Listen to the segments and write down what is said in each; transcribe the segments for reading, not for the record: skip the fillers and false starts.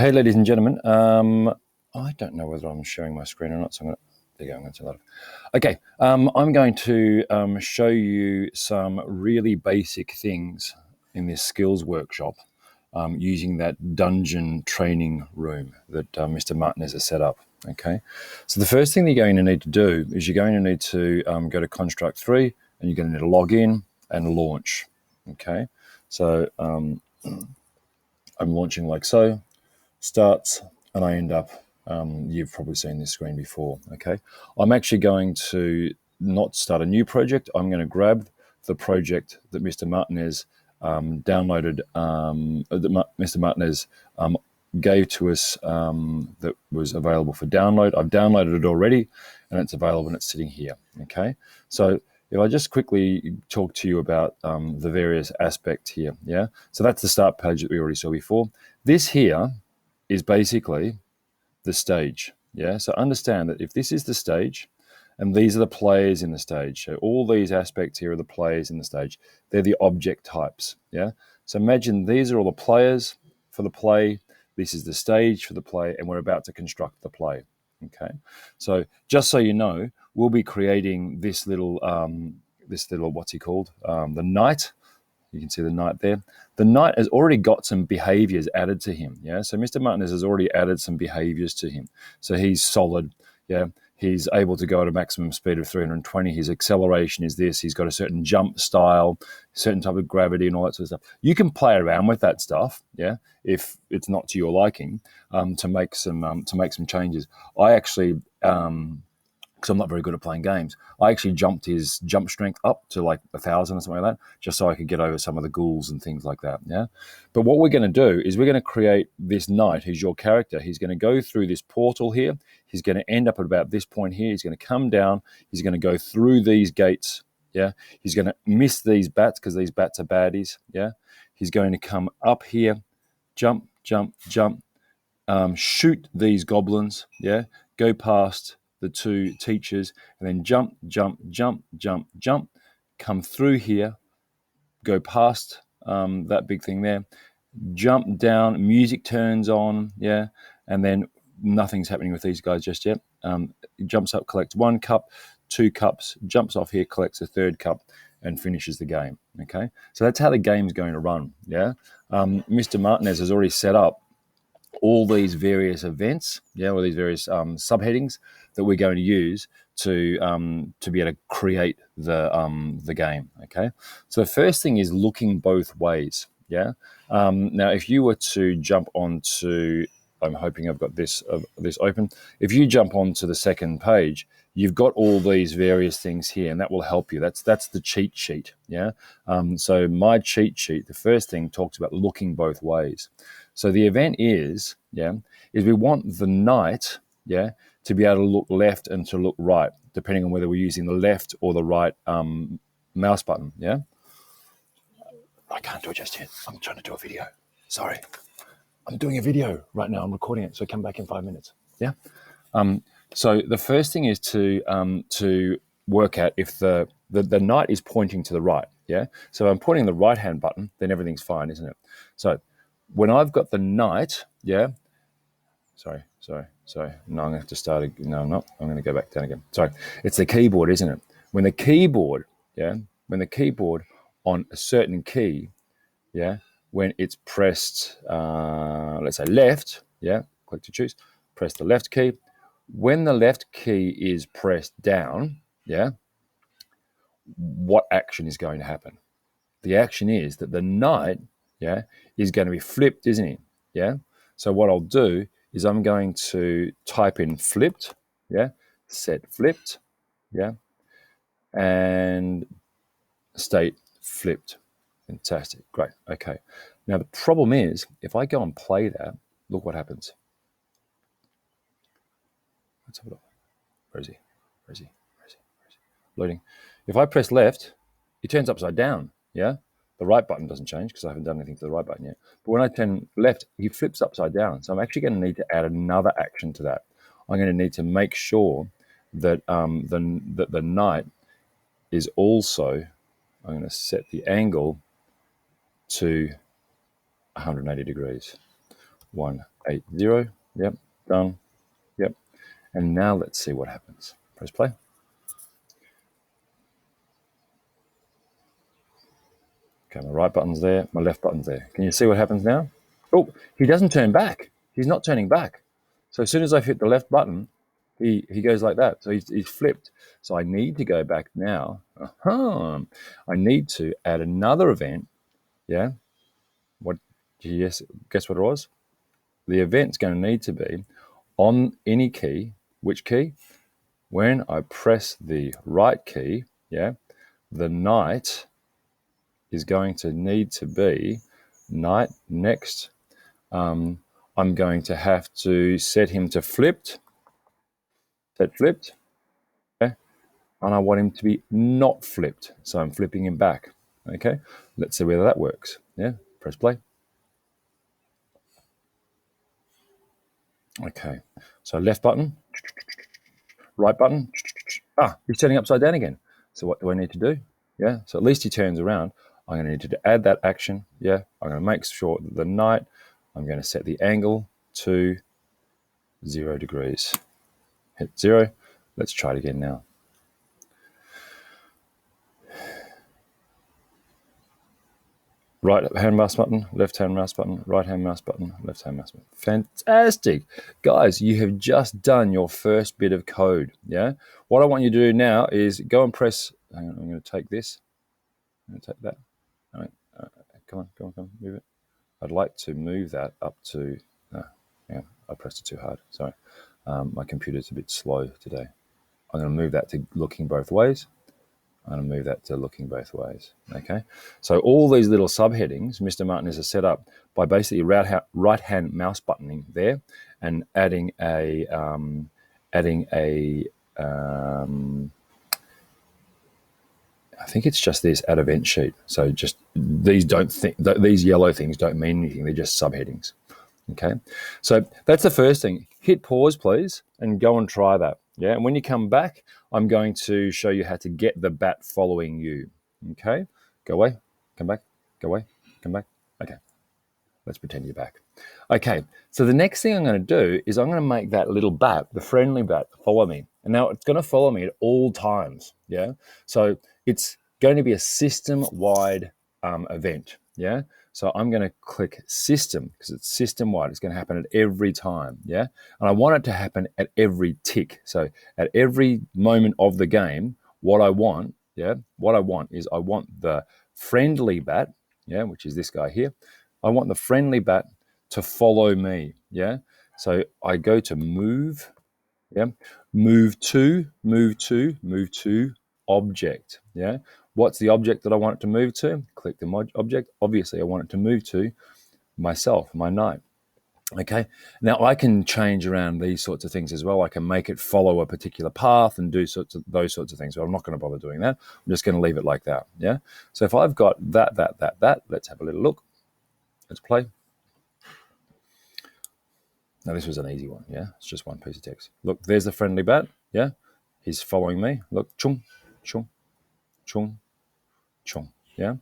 Hey, ladies and gentlemen. I don't know whether I'm sharing my screen or not, so there you go. I'm going to turn that off. Okay, I'm going to show you some really basic things in this skills workshop using that dungeon training room that Mr. Martinez has set up. Okay, so the first thing that you're going to need to do is you're going to need to go to Construct 3 and you're going to need to log in and launch. Okay, so I'm launching like so. Starts, and I end up, you've probably seen this screen before, okay? I'm actually going to not start a new project. I'm going to grab the project that Mr. Martinez downloaded, that Mr. Martinez gave to us that was available for download. I've downloaded it already, and it's available, and it's sitting here, okay? So if I just quickly talk to you about the various aspects here, yeah? So that's the start page that we already saw before. This here is basically the stage. Yeah. So understand that if this is the stage and these are the players in the stage, so all these aspects here are the players in the stage. They're the object types. Yeah. So imagine these are all the players for the play. This is the stage for the play, and we're about to construct the play. Okay. So just so you know, we'll be creating this little what's he called? The knight. You can see the knight there. The knight has already got some behaviors added to him. Yeah. So Mr. Martinez has already added some behaviors to him. So he's solid. Yeah. He's able to go at a maximum speed of 320. His acceleration is this. He's got a certain jump style, certain type of gravity, and all that sort of stuff. You can play around with that stuff. Yeah. If it's not to your liking, to make some changes. I actually, because I'm not very good at playing games, I actually jumped his jump strength up to like 1,000 or something like that, just so I could get over some of the ghouls and things like that. Yeah. But what we're going to do is we're going to create this knight who's your character. He's going to go through this portal here. He's going to end up at about this point here. He's going to come down. He's going to go through these gates. Yeah. He's going to miss these bats because these bats are baddies. Yeah. He's going to come up here, jump, jump, jump, shoot these goblins. Yeah. Go past the two teachers, and then jump, jump, jump, jump, jump, come through here, go past that big thing there, jump down, music turns on, yeah, and then nothing's happening with these guys just yet. Jumps up, collects 1 cup, 2 cups, jumps off here, collects a 3rd cup, and finishes the game, okay? So that's how the game's going to run, yeah? Mr. Martinez has already set up all these various events, yeah, or these various subheadings that we're going to use to be able to create the game. Okay, so the first thing is looking both ways. Yeah. Now, if you were to jump onto, I'm hoping I've got this open. If you jump onto the second page, you've got all these various things here, and that will help you. That's the cheat sheet. Yeah. So my cheat sheet, the first thing talks about looking both ways. So the event is we want the knight, to be able to look left and to look right, depending on whether we're using the left or the right mouse button. Yeah. I can't do it just yet. I'm trying to do a video. Sorry. I'm doing a video right now. I'm recording it. So come back in 5 minutes. Yeah. So the first thing is to work out if the knight is pointing to the right. Yeah. So if I'm pointing the right hand button, then everything's fine, isn't it? So when I've got the knight, sorry. No, I'm going to have to start again. No, I'm not. I'm going to go back down again. Sorry. It's the keyboard, isn't it? When the keyboard on a certain key, when it's pressed, let's say left, click to choose, press the left key. When the left key is pressed down, what action is going to happen? The action is that the knight, is going to be flipped, isn't he? Yeah. So what I'll do is I'm going to type in flipped, set flipped, and state flipped. Fantastic. Great. Okay. Now the problem is if I go and play that, look what happens. Let's have a look. Where is he? Loading. If I press left, it turns upside down. Yeah. The right button doesn't change because I haven't done anything to the right button yet. But when I turn left, he flips upside down. So I'm actually going to need to add another action to that. I'm going to need to make sure that the knight is also, I'm going to set the angle to 180 degrees. 180. Yep, done. Yep. And now let's see what happens. Press play. Okay, my right button's there, my left button's there. Can you see what happens now? Oh, he doesn't turn back. He's not turning back. So as soon as I hit the left button, he goes like that. So he's flipped. So I need to go back now. I need to add another event. Yeah. What? Yes. Guess what it was? The event's going to need to be on any key. Which key? When I press the right key, yeah, the knight is going to need to be knight next. I'm going to have to set him to flipped. Set flipped. Okay. And I want him to be not flipped. So I'm flipping him back. Okay. Let's see whether that works. Yeah. Press play. Okay. So left button, right button. He's turning upside down again. So what do I need to do? Yeah. So at least he turns around. I'm going to need to add that action. Yeah. I'm going to make sure that the knight, I'm going to set the angle to 0 degrees. Hit 0. Let's try it again now. Right hand mouse button, left hand mouse button, right hand mouse button, left hand mouse button. Fantastic. Guys, you have just done your first bit of code. Yeah. What I want you to do now is go and press. Hang on, I'm going to take this. I'm going to take that. All right. Come on, move it. I'd like to move that up to. Yeah, I pressed it too hard. Sorry. My computer's a bit slow today. I'm going to move that to looking both ways. I'm going to move that to looking both ways. Okay. So all these little subheadings, Mr. Martinez has set up by basically right-hand mouse buttoning there and adding a I think it's just this add event sheet. So just these yellow things don't mean anything. They're just subheadings. Okay. So that's the first thing. Hit pause, please, and go and try that. Yeah. And when you come back, I'm going to show you how to get the bat following you. Okay. Go away. Come back. Go away. Come back. Okay. Let's pretend you're back. Okay. So the next thing I'm going to do is I'm going to make that little bat, the friendly bat, follow me. And now it's going to follow me at all times. Yeah. So it's going to be a system-wide event. Yeah. So I'm going to click system because it's system-wide. It's going to happen at every time. Yeah. And I want it to happen at every tick. So at every moment of the game, what I want is I want the friendly bat, yeah, which is this guy here. I want the friendly bat to follow me. Yeah. So I go to move. Yeah. Move to object. Yeah. What's the object that I want it to move to? Click the object. Obviously, I want it to move to myself, my knight. Okay. Now I can change around these sorts of things as well. I can make it follow a particular path and do those sorts of things. But I'm not going to bother doing that. I'm just going to leave it like that. Yeah. So if I've got that, let's have a little look. Let's play. Now this was an easy one. Yeah. It's just one piece of text. Look, there's the friendly bat. Yeah. He's following me. Look, chung, chung, chung, chung. Yeah.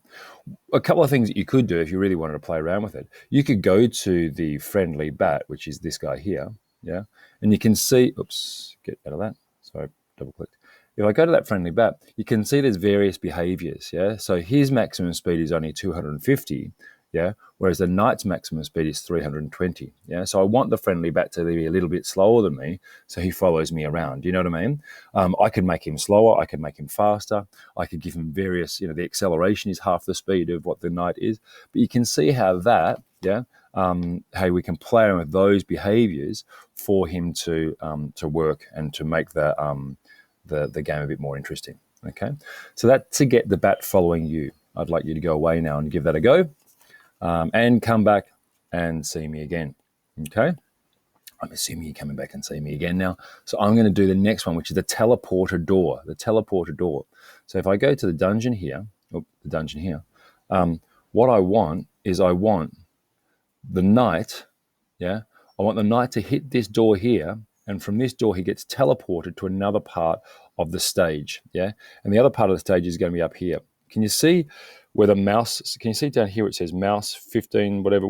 A couple of things that you could do if you really wanted to play around with it. You could go to the friendly bat, which is this guy here. Yeah. And you can see, oops, get out of that. Sorry, double clicked. If I go to that friendly bat, you can see there's various behaviors. Yeah. So his maximum speed is only 250. Yeah. Whereas the knight's maximum speed is 320. Yeah. So I want the friendly bat to be a little bit slower than me, so he follows me around. Do you know what I mean? I could make him slower. I could make him faster. I could give him various, the acceleration is half the speed of what the knight is. But you can see how that, yeah, how we can play around with those behaviors for him to work and to make the game a bit more interesting. Okay. So that to get the bat following you. I'd like you to go away now and give that a go. And come back and see me again. Okay. I'm assuming you're coming back and see me again now. So I'm going to do the next one, which is the teleporter door. The teleporter door. So if I go to the dungeon here, what I want is I want the knight, yeah, I want the knight to hit this door here, and from this door he gets teleported to another part of the stage, yeah, and the other part of the stage is going to be up here. Can you see where the mouse? Can you see down here? It says mouse 15, whatever.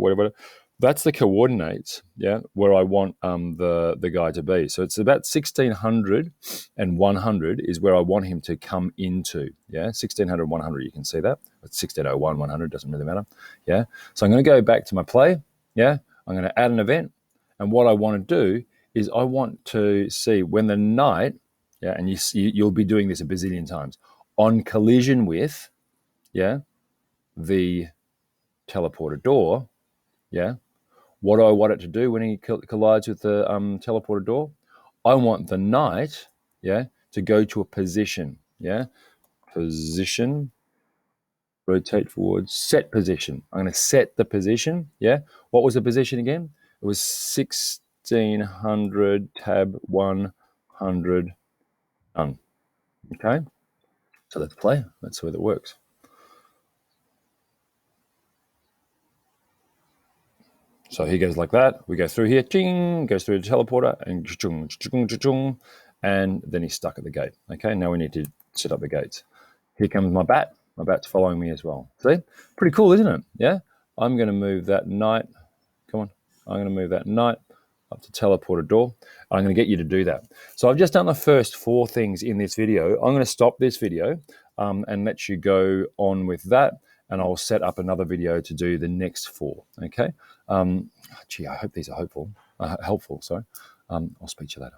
That's the coordinates, yeah, where I want the guy to be. So it's about 1600 and 100 is where I want him to come into, yeah, 1600, 100, you can see that. It's 1601, 100, doesn't really matter, yeah. So I'm going to go back to my play, yeah. I'm going to add an event, and what I want to do is I want to see when the knight, yeah, and you'll be doing this a bazillion times, on collision with, yeah, the teleporter door, yeah. What do I want it to do when he collides with the teleporter door? I want the knight, yeah, to go to a position, yeah, position, rotate forward, set position. I'm going to set the position, yeah. What was the position again? It was 1600 tab 100 done. Okay, so let's play. Let's see whether it works. So he goes like that. We go through here, ching, goes through the teleporter, and chung, chung, chung, and then he's stuck at the gate. Okay, now we need to set up the gates. Here comes my bat. My bat's following me as well. See? Pretty cool, isn't it? Yeah? I'm going to move that knight. Come on. I'm going to move that knight up to teleporter door. I'm going to get you to do that. So I've just done the first 4 things in this video. I'm going to stop this video and let you go on with that, and I'll set up another video to do the next 4. Okay? Gee, I hope these are helpful. Sorry. I'll speak to you later.